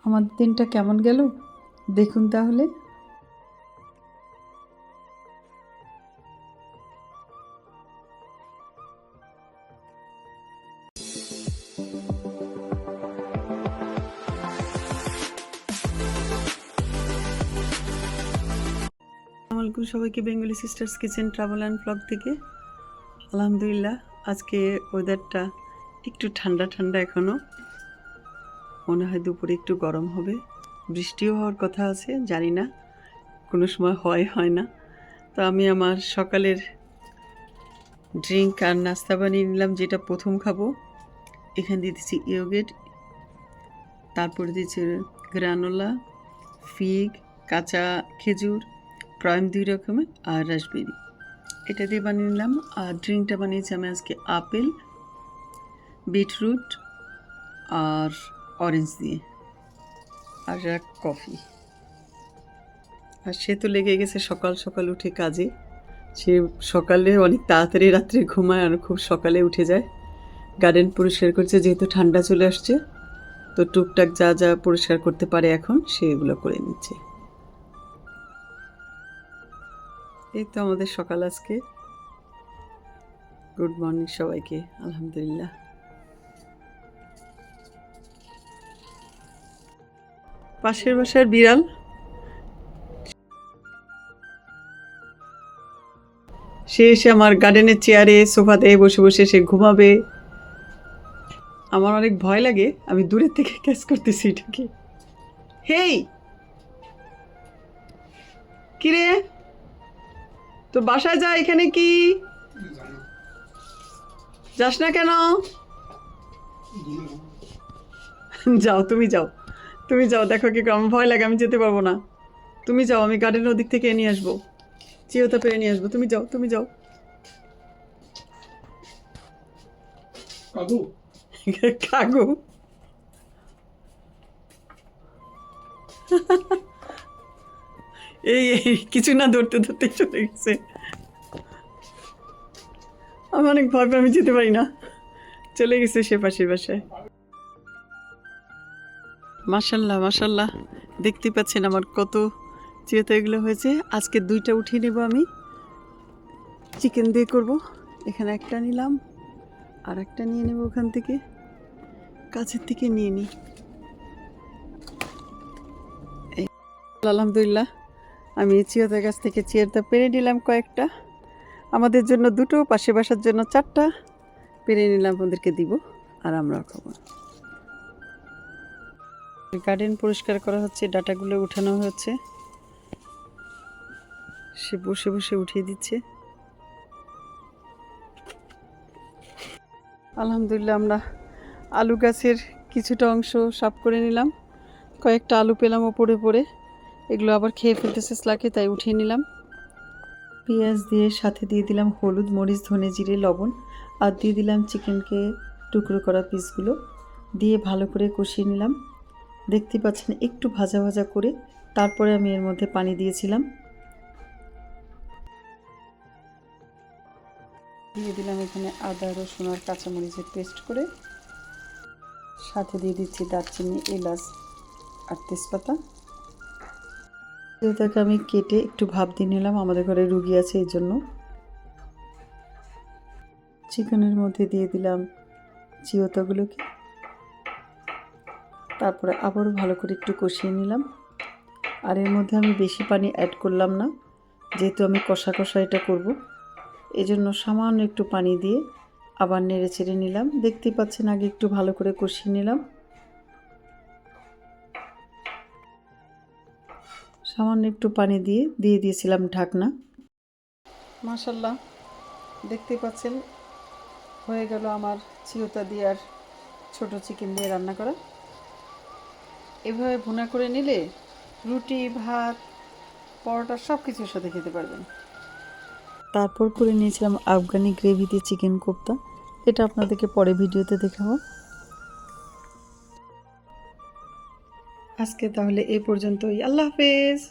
আমার দিনটা কেমন গেল দেখুন তাহলে। আসসালামু আলাইকুম সবাইকে, Bengali sisters kitchen travel and blog থেকে। আলহামদুলিল্লাহ, আজকে ওয়েদারটা একটু ঠান্ডা ঠান্ডা, এখনও মনে হয় দুপুরে একটু গরম হবে, বৃষ্টিও হওয়ার কথা আছে, জানি না কোনো সময় হয় না। তো আমি আমার সকালের ড্রিঙ্ক আর নাস্তা বানিয়ে নিলাম, যেটা প্রথম খাবো। এখানে দিয়ে দিচ্ছি ইয়োগেট, তারপরে দিচ্ছি গ্রানোলা, ফিগ, কাঁচা খেজুর, প্রাইম 2 রকমের, আর রাসবেরি, এটা দিয়ে বানিয়ে নিলাম। আর ড্রিঙ্কটা বানিয়েছি আমি আজকে আপেল, বিটরুট আর অরেঞ্জ দিয়ে, আর এক কফি। আর সে তো লেগে গেছে সকাল সকাল উঠে কাজে। সে সকালে অনেক তাড়াতাড়ি রাত্রে ঘুমায় আর খুব সকালে উঠে যায়। গার্ডেন পরিষ্কার করছে, যেহেতু ঠান্ডা চলে আসছে, তো টুকটাক যা যা পরিষ্কার করতে পারে এখন সেগুলো করে নিচ্ছে। এই তো আমাদের সকাল আজকে। গুড মর্নিং সবাইকে, আলহামদুলিল্লাহ। পাশের বাসার বিড়াল সে এসে আমার গার্ডেনের চেয়ারে সোফাতে বসে বসে সে ঘুমাবে। আমার অনেক ভয় লাগে, আমি দূরের থেকে ক্যাচ করতেছি এটাকে। হেই, কিরে তোর বাসায় যা, এখানে কি যাস না কেন? যাও, তুমি যাও, তুমি যাও, দেখো কি আমার ভয় লাগে, আমি যেতে পারবো না। তুমি যাও, আমি গার্ডেনের ওদিক থেকে নিয়ে আসবো, চিওতা পেরে নিয়ে আসবো। তুমি যাও, তুমি যাও। কাকু কাকু এই কিছু না ধরতে ধরতে চলে গেছে। আমি অনেক ভয় পাই, আমি যেতে পারি না। চলে গেছে সে পাশের বাসায়। মাশাল্লাহ মাশাল্লাহ, দেখতে পাচ্ছেন আমার কত চিয়তা এগুলো হয়েছে। আজকে 2টা উঠিয়ে নেব আমি, চিকেন দিয়ে করব। এখানে একটা নিলাম, আর একটা নিয়ে নেব ওখান থেকে, কাছের থেকে নিয়ে নিই। আলহামদুলিল্লাহ, আমি চিয়তার কাছ থেকে চিয়তা পেরে নিলাম কয়েকটা। আমাদের জন্য 2টো, পাশে বাসার জন্য 4টা পেরে নিলাম, ওদেরকে দিব আর আমরাও খাবো। গার্ডেন পরিষ্কার করা হচ্ছে, ডাটাগুলো উঠানো হচ্ছে, সে বসে বসে উঠিয়ে দিচ্ছে। আলহামদুলিল্লাহ, আমরা আলু গাছের কিছুটা অংশ সাফ করে নিলাম। কয়েকটা আলু পেলাম ওপরে পড়ে, এগুলো আবার খেয়ে ফেলতেছে স্লাকে, তাই উঠিয়ে নিলাম। পেঁয়াজ দিয়ে সাথে দিয়ে দিলাম হলুদ, মরিচ, ধনে, জিরে, লবণ, আর দিয়ে দিলাম চিকেনকে টুকরো করা পিসগুলো দিয়ে ভালো করে কষিয়ে নিলাম। দেখতে পাচ্ছেন একটু ভাজা ভাজা করে, তারপরে আমি এর মধ্যে পানি দিয়েছিলাম। দিয়ে দিলাম এখানে আদা, রসুন আর কাঁচামরিচের পেস্ট করে, সাথে দিয়ে দিচ্ছি দারচিনি, এলাচ আর তেজপাতা। এটাকে আমি কেটে একটু ভাপ দিয়ে নিলাম, আমাদের ঘরে রুগী আছে এই জন্য। চিকেনের মধ্যে দিয়ে দিলাম চিওতাগুলোকে, তারপরে আবারও ভালো করে একটু কষিয়ে নিলাম। আর এর মধ্যে আমি বেশি পানি অ্যাড করলাম না, যেহেতু আমি কষা কষা এটা করব, এজন্য সামান্য একটু পানি দিয়ে আবার নেড়ে চেড়ে নিলাম। দেখতেই পাচ্ছেন আগে একটু ভালো করে কষিয়ে নিলাম, সামান্য একটু পানি দিয়ে দিয়েছিলাম ঢাকনা। মাশাল্লাহ, দেখতেই পাচ্ছেন হয়ে গেল আমার চিওতা দিয়ে আর ছোট চিকেন দিয়ে রান্না করা। এভাবে ভুনা করে নিলে রুটি, ভাত, পরোটা সব কিছুর সাথে খেতে পারবেন। তারপর করে নিয়েছিলাম আফগানি গ্রেভি দিয়ে চিকেন কোপ্তা, এটা আপনাদেরকে পরে ভিডিওতে দেখাবো। আজকে তাহলে এই পর্যন্তই, আল্লাহ হাফেজ।